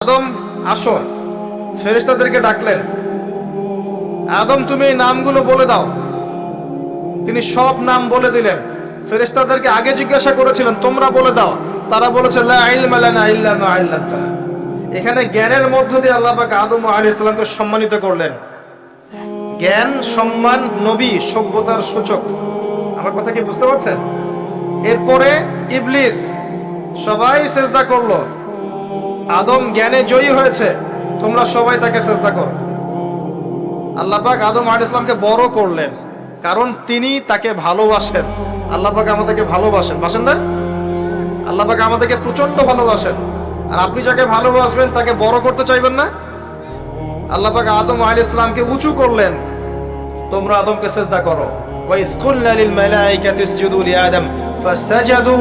আদম আসো, ফেরেশতাদেরকে ডাকলেন, আদম তুমি এই নামগুলো বলে দাও। তিনি সব নাম বলে দিলেন। ফেরেশতাদেরকে আগে জিজ্ঞাসা করেছিলেন তোমরা বলে দাও, তারা বলেছে লা ইলমা লানা ইল্লা মা আল্লামতানা। এখানে জ্ঞানের মধ্য দিয়ে আল্লাহ পাক আদম আলাইহিস সালামকে সম্মানিত করলেন। জ্ঞান, সম্মান, নবী, সভ্যতার সূচক। আমার কথা কি বুঝতে পারছেন? এরপরে ইবলিস, সবাই সেজদা করলো। আদম জ্ঞানে জয়ী হয়েছে, তোমরা সবাই তাকে সেজদা করো। আল্লাহ পাক আদম আলাইহিস সালামকে বড় করলেন, কারণ তিনি তাকে ভালোবাসেন। আল্লাহ পাক আমাদেরকে ভালোবাসেন, বাসেন না? আল্লাহ পাক আমাদেরকে প্রচন্ড ভালোবাসেন। আর আপনি যাকে ভালোবাসবেন তাকে বড় করতে চাইবেন না? আল্লাহ পাক আদম আলাইহিস সালামকে উঁচু করলেন, তোমরা আদমকে সেজদা করো। ওয়া ইয কুলনা লিল মালাইকাতি ইসজুদু লিআদম ফাসাজাদু,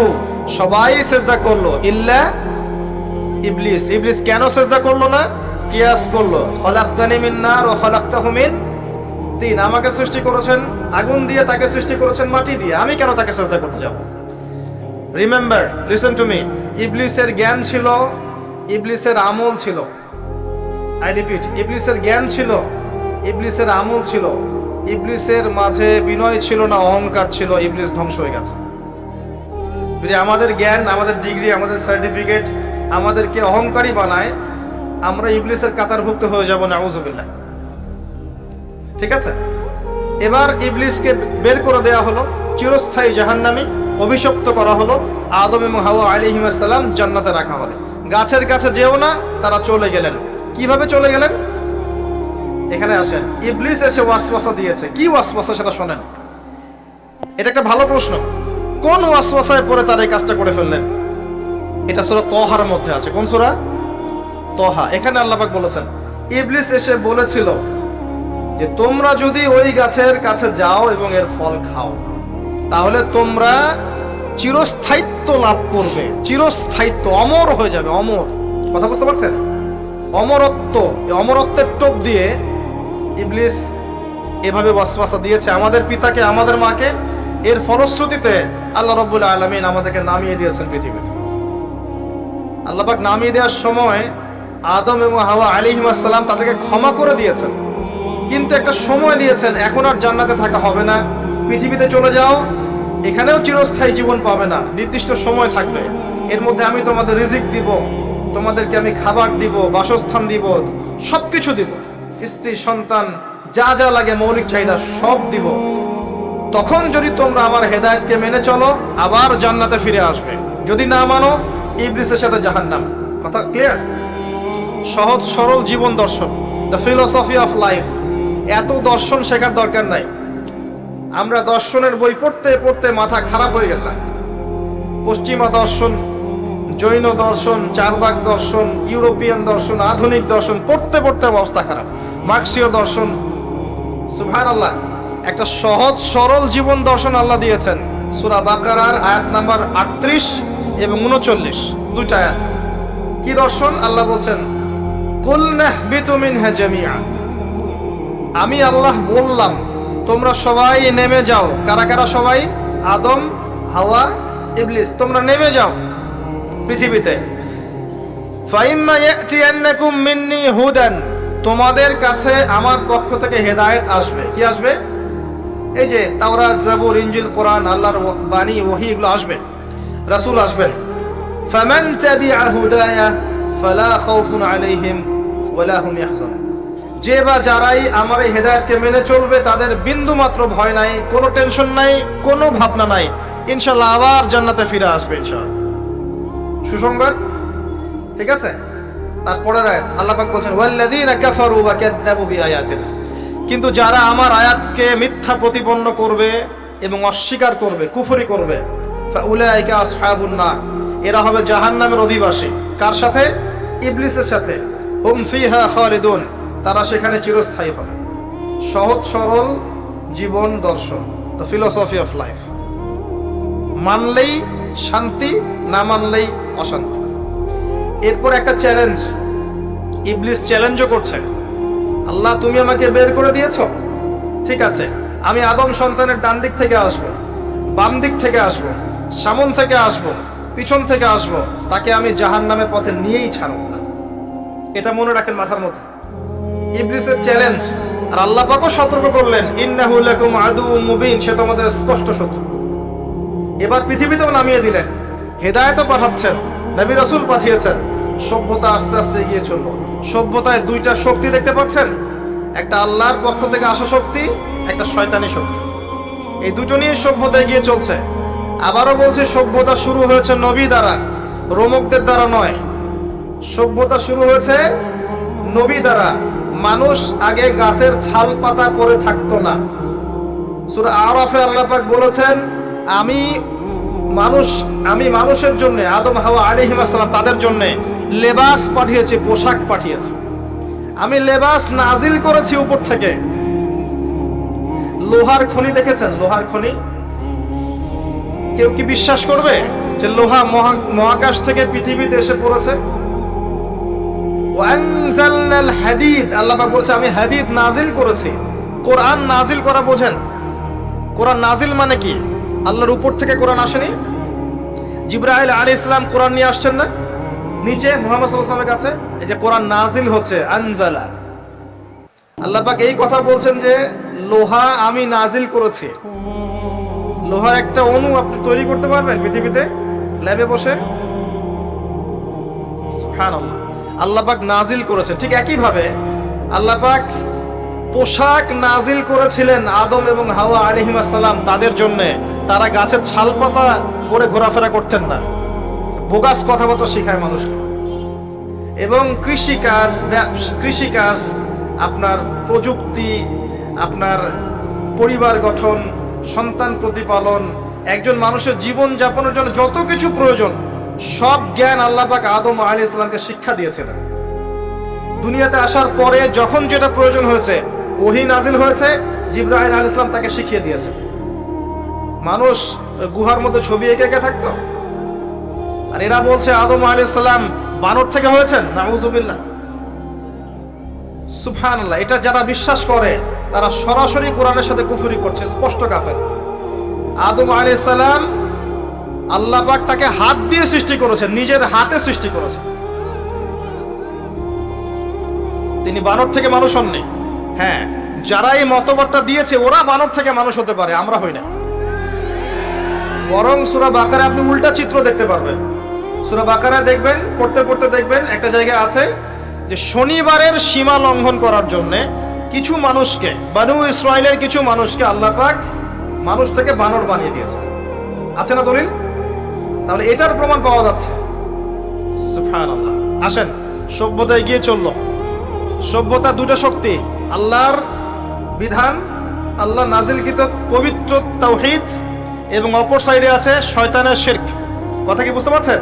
সবাই সেজদা করলো ইল্লা ইবলিস। ইবলিস কেন সেজদা করলো না? কিয়াস করলো, খলাকতানি মিন নার ওয়া খলাকতাহু মিন তিন। আমাকে সৃষ্টি করেছেন আগুন দিয়ে, তাকে সৃষ্টি করেছেন মাটি দিয়ে, আমি কেন তাকে সেজদা করতে যাব? রিমেম্বার, লিসেন টু মি, ইবলিসের জ্ঞান ছিল, ইবলিসের আমল ছিল। আই রিপিট, ইবলিসের জ্ঞান ছিল, ইবলিসের আমল ছিল। ইবলিসের মাঝে বিনয় ছিল না, অহংকার ছিল। ইবলিস ধ্বংস হয়ে গেছে। আমাদের জ্ঞান, আমাদের ডিগ্রি, আমাদের সার্টিফিকেট আমাদেরকে অহংকারী বানায়, আমরা ইবলিসের কাতারভুক্ত হয়ে যাব, নাউযুবিল্লাহ। ঠিক আছে, এবার ইবলিসকে বের করে দেয়া হলো, চিরস্থায়ী জাহান্নামী, অভিশপ্ত করা হলো। আদম এবং হাওয়া আলাইহিস সালাম জান্নাতে রাখা হলো। গাছের কাছে যেও না, তারা চলে গেলেন। কিভাবে চলে গেলেন? এখানে আসেন। ইবলিস এসে ওয়াসওয়াসা দিয়েছে। কি ওয়াসওয়াসা সেটা শোনেন। এটা একটা ভালো প্রশ্ন। কোন ওয়াসওয়াসায় পড়ে তারা এই কাজটা করে ফেললেন? এটা সূরা তহার মধ্যে আছে। কোন সূরা? তহা। এখানে আল্লাহ পাক বলেছেন, ইবলিস এসে বলেছিল যে তোমরা যদি ওই গাছের কাছে যাও এবং এর ফল খাও, তাহলে তোমরা চিরস্থায়িত্ব লাভ করবে। চিরস্থায়িত্ব, অমর হয়ে যাবে, অমর। কথা বুঝতে পারছেন? অমরত্ব। অমরত্বের টোপ দিয়ে ইবলিস এভাবে ওয়াসওয়াসা দিয়েছে আমাদের পিতাকে, আমাদের মাকে। এর ফলশ্রুতিতে আল্লাহ রাব্বুল আলামিন আমাদেরকে নামিয়ে দিয়েছেন পৃথিবীতে। আল্লাহ পাক নামিয়ে দেওয়ার সময় আদম এবং হাওয়া আলাইহিস সালাম তাদেরকে ক্ষমা করে দিয়েছেন, কিন্তু একটা সময় দিয়েছেন, এখন আর জান্নাতে থাকা হবে না, পৃথিবীতে চলে যাও, এখানেও চিরস্থায়ী জীবন পাবে না, নির্দিষ্ট সময় থাকবে। এর মধ্যে আমি তোমাদের রিজিক দিব, তোমাদেরকে আমি খাবার দিব, বাসস্থান দিব, সবকিছু দিব, স্ত্রী সন্তান যা যা লাগে মৌলিক চাহিদা সব দিব। তখন যদি তোমরা আমার হেদায়েতকে মেনে চলো, আবার জান্নাতে ফিরে আসবে। যদি না মানো, ইবলিসের সাথে জাহান্নাম। কথা ক্লিয়ার? সহজ সরল জীবন দর্শন, দ্য ফিলোসফি অফ লাইফ। এত দর্শন শেখার দরকার নাই। আমরা দর্শনের বই পড়তে পড়তে মাথা খারাপ হয়ে গেছে। পশ্চিমা দর্শন, জৈন দর্শন, চারবাক দর্শন, ইউরোপিয়ান দর্শন, আধুনিক দর্শন পড়তে পড়তে অবস্থা খারাপ। মার্কসীয় দর্শন। সুবহানাল্লাহ, একটা সহজ সরল জীবন দর্শন আল্লাহ দিয়েছেন। সূরা বাকারার আয়াত নাম্বার 38 এবং 39, দুইটা আয়াত। কি দর্শন? আল্লাহ বলছেন, কুল নাহবিতু মিনহা জামিআ। আমি আল্লাহ বললাম তোমরা সবাই নেমে যাও। কারা কারা সবাই? আদম, হাওয়া, ইবলিস। তোমরা নেমে যাও পৃথিবীতে। ফাইম্মা ইয়াতিয়ান্নাকুম মিন্নি হুদান, তোমাদের কাছে আমার পক্ষ থেকে হেদায়েত আসবে। কি আসবে? এই যে তাওরাত, জাবুর, ইনজিল, কোরআন, আল্লাহর বাণী, ওহী, এগুলো আসবে। রাসূল আসবেন। ফামান তাবিআ হুদায়া ফালা খাউফুন আলাইহিম ওয়ালা হুম ইয়াহজানুন। যে বা যারাই আমার এই হেদায়েতকে মেনে চলবে, তাদের বিন্দু মাত্র ভয় নাই, কোনো টেনশন নাই, কোনো ভাবনা নাই। ইনশাআল্লাহ আবার জান্নাতে ফিরে আসবে ইনশাআল্লাহ। সুসংবাদ। ঠিক আছে? তারপরের আয়াত আল্লাহ পাক বলেন, ওয়াল্লাযীনা কাফারু ওয়া কাযযাবু বিআয়াতিনা। কিন্তু যারা আমার আয়াতকে মিথ্যা প্রতিপন্ন করবে এবং অস্বীকার করবে, কুফরি করবে, ফাউলাইকা আসহাবুন নার, এরা হবে জাহান্নামের অধিবাসী। কার সাথে? ইবলিসের সাথে। হুম ফিহা খালিদুন, তারা সেখানে চিরস্থায়ী হবে। সহজ সরল জীবন দর্শন, দ্য ফিলোসফি অফ লাইফ। মানলেই শান্তি, না মানলেই অশান্তি। এরপর একটা চ্যালেঞ্জ। ইবলিস চ্যালেঞ্জও করছে, আল্লাহ তুমি আমাকে বের করে দিয়েছো, ঠিক আছে, আমি আদম সন্তানের ডান দিক থেকে আসব, বাম দিক থেকে আসব, সামন থেকে আসব, পিছন থেকে আসব, তাকে আমি জাহান্নামের পথে নিয়েই ছাড়ব না। এটা মনে রাখেন মাথার মধ্যে। ইবলিসের চ্যালেঞ্জ, আর আল্লাহ পাকও সতর্ক করলেন, ইন্নাহু লাকুম আদুউম মুবিন, সে তোমাদের স্পষ্ট শত্রু। এবার পৃথিবীতেও নামিয়ে দিলেন, হেদায়েতও পাঠাচ্ছেন, নবী রাসূল পাঠিয়েছেন। সভ্যতা আস্তে আস্তে এগিয়ে চললো। সভ্যতায় দুইটা শক্তি দেখতে পাচ্ছেন, একটা আল্লাহর পক্ষ থেকে আসা শক্তি, একটা শয়তানি শক্তি। এই দুটো নিয়ে সভ্যতা এগিয়ে চলছে। আবারও বলছে, সভ্যতা শুরু হয়েছে নবী দ্বারা, রোমকদের দ্বারা নয়। সভ্যতা শুরু হয়েছে নবী দ্বারা। মানুষ আগে গাছের ছাল পাতা পরে থাকতো না। সূরা আরাফে আল্লাহ পাক বলেছেন, আমি মানুষের জন্য, আদম হাওয়া আলাইহিস সালাম তাদের জন্য লেবাস পাঠিয়েছি, পোশাক পাঠিয়েছি। আমি লেবাস নাজিল করেছি উপর থেকে। লোহার খনি দেখেছেন? লোহার খনি কেউ কি বিশ্বাস করবে যে লোহা মহাকাশ থেকে পৃথিবীতে এসে পড়েছে? ওয়ানজালনাল হাদিদ, আল্লাহ পাক বলছে আমি হাদিদ নাজিল করেছি। কোরআন নাজিল করা বোঝেন? কোরআন নাজিল মানে কি? আল্লাহর উপর থেকে কোরআন আসেনি। জিবরাইল আলাইহিস সালাম কোরআন নিয়ে আসছেন না নিচে মুহাম্মদ সাল্লাল্লাহু আলাইহি ওয়াসাল্লামের কাছে? এই যে কোরআন নাজিল হচ্ছে, আনজালা। আল্লাহ পাক এই কথা বলছেন যে লোহা আমি নাজিল করেছি। লোহার একটা অণু আপনি তৈরি করতে পারবেন পৃথিবীতে ল্যাবে বসে? সুবহানাল্লাহ। আল্লাহ পাক নাজিল করেছেন। ঠিক একই ভাবে আল্লাহ পাক পোশাক নাজিল করেছিলেন আদম এবং হাওয়া আলাইহিস সালাম তাদের জন্য। তারা গাছের ছাল পাতা পরে ঘোরাফেরা করতেন না। বোগাস কথাবার্তা শেখায় মানুষকে। এবং কৃষিকাজ, আপনার প্রযুক্তি, আপনার পরিবার গঠন, সন্তান প্রতিপালন, একজন মানুষের জীবন যাপনের জন্য যত কিছু প্রয়োজন, সব জ্ঞান আল্লাহ পাক আদম আলাইহিস সালামকে শিক্ষা দিয়েছিলেন। দুনিয়াতে আসার পরে যখন যেটা প্রয়োজন হয়েছে, ওহী নাজিল হয়েছে, জিবরাইল আলাইহিস সালাম তাকে শিখিয়ে দিয়েছেন। মানুষ গুহার মধ্যে ছবি এঁকে থাকতো, আর এরা বলছে আদম আলাইহিস সালাম বানর থেকে হয়েছেন। নাউযুবিল্লাহ, সুবহানাল্লাহ। এটা যারা বিশ্বাস করে তারা সরাসরি কোরআনের সাথে কুফরি করছে, স্পষ্ট কাফের। আদম আলাইহিস সালাম আল্লাহ পাক তাকে হাত দিয়ে সৃষ্টি করেছেন, নিজের হাতে সৃষ্টি করেছেন। তিনি বানর থেকে মানুষ হননি। হ্যাঁ, যারা এই মতবাদটা দিয়েছে ওরা বানর থেকে মানুষ হতে পারে, আমরা হই না। বরং সূরা বাকারা আপনি উল্টা চিত্র দেখতে পারবেন। সূরা বাকারা দেখবেন, পড়তে দেখবেন একটা জায়গায় আছে যে শনিবারের সীমা লঙ্ঘন করার জন্য কিছু মানুষকে, বনু ইসরাইলের কিছু মানুষকে আল্লাহ পাক মানুষ থেকে বানর বানিয়ে দিয়েছে। আছে না দলিল? তাহলে এটার প্রমাণ পাওয়া যাচ্ছে। সুবহানাল্লাহ। আসেন, সভ্যতা এগিয়ে চললো। সভ্যতা দুটো শক্তি, আল্লাহর বিধান, আল্লাহ নাজিলকৃত পবিত্র তাওহীদ, এবং অপর সাইডে আছে শয়তানের শিরক। কথা কি বুঝতে পারছেন?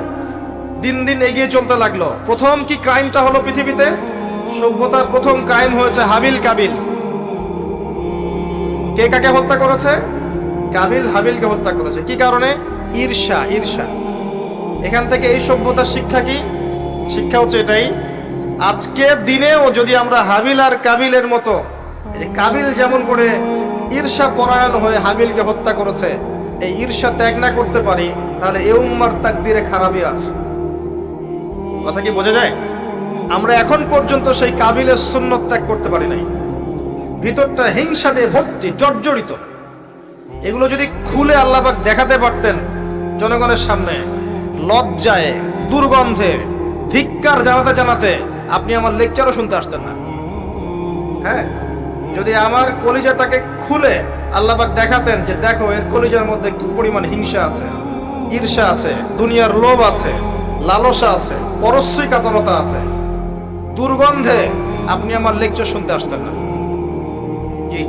দিন দিন এগিয়ে চলতে লাগলো। প্রথম কি ক্রাইমটা হলো পৃথিবীতে? সভ্যতার প্রথম ক্রাইম হয়েছে হাবিল কাবিল। কে কাকে হত্যা করেছে? কাবিল হাবিলকে হত্যা করেছে। কি কারণে? ঈর্ষা। এখান থেকে এই সভ্যতার শিক্ষা কি? শিক্ষা হচ্ছে এটাই, আজকের দিনেও যদি আমরা হাবিল আর কাবিলের মতো, কাবিল যেমন করে ঈর্ষা পরায়ণ হয়ে হাবিলকে হত্যা করেছে, এই ঈর্ষা ত্যাগ না করতে পারি, তাহলে এ উম্মার তাকদিরে খারাপই আছে। কথা কি বোঝা যায়? আমরা এখন পর্যন্ত সেই কাবিলের সুন্নত ত্যাগ করতে পারি নাই। ভিতরটা হিংসা দিয়ে ভর্তি, জর্জরিত। এগুলো যদি খুলে আল্লাহ পাক দেখাতে পারতেন জনগণের সামনে, লজ্জায়, দুর্গন্ধে, ধিক্কার জানাতে আপনি আমার লেকচারও শুনতে আসতেন না। হ্যাঁ, যদি আমার কলিজাটাকে খুলে আল্লাহ পাক দেখাতেন যে দেখো এর কলিজার মধ্যে কি পরিমাণ হিংসা আছে, ঈর্ষা আছে, দুনিয়ার লোভ আছে, লালসা আছে, পরশ্রী কাতরতা আছে, দুর্গন্ধে, আপনি আমার লেকচার শুনতে আসতেন না। জি,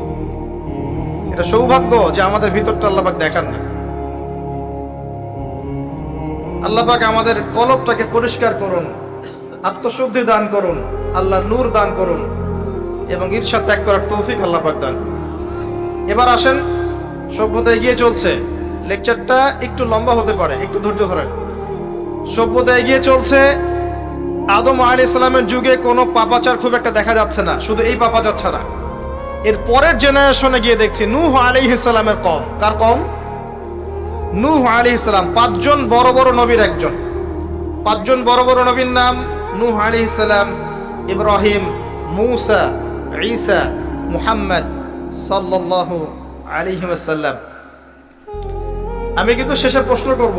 এটা সৌভাগ্য যে আমাদের ভিতরটা আল্লাহ পাক দেখান না। আল্লাহ পাক আমাদের কলবটাকে পরিষ্কার করুন, আত্মশুদ্ধি দান করুন, আল্লাহর নূর দান করুন, এবং ঈর্ষা ত্যাগ করার তৌফিক আল্লাহ পাক দান। এবার আসেন, সভ্যতা এগিয়ে চলছে। লেকচারটা একটু লম্বা হতে পারে, একটু ধৈর্য ধরেন। সভ্যতা এগিয়ে চলছে। আদম আলাইহিস সালামের যুগে কোনো পাপাচার খুব একটা দেখা যাচ্ছে না, শুধু এই পাপাচার ছাড়া। এর পরের জেনারেশনে গিয়ে দেখছি নূহ আলাইহিস সালামের কওম। কার কওম? নূহ আলাইহিস সালাম। 5 জন বড় বড় নবীর একজন। 5 জন বড় বড় নবীর নাম নূহ আলাইহিস সালাম, ইব্রাহিম, মূসা, ঈসা, মুহাম্মদ সাল্লাল্লাহু আলাইহি ওয়াসাল্লাম। আমি কিন্তু শেষে প্রশ্ন করব,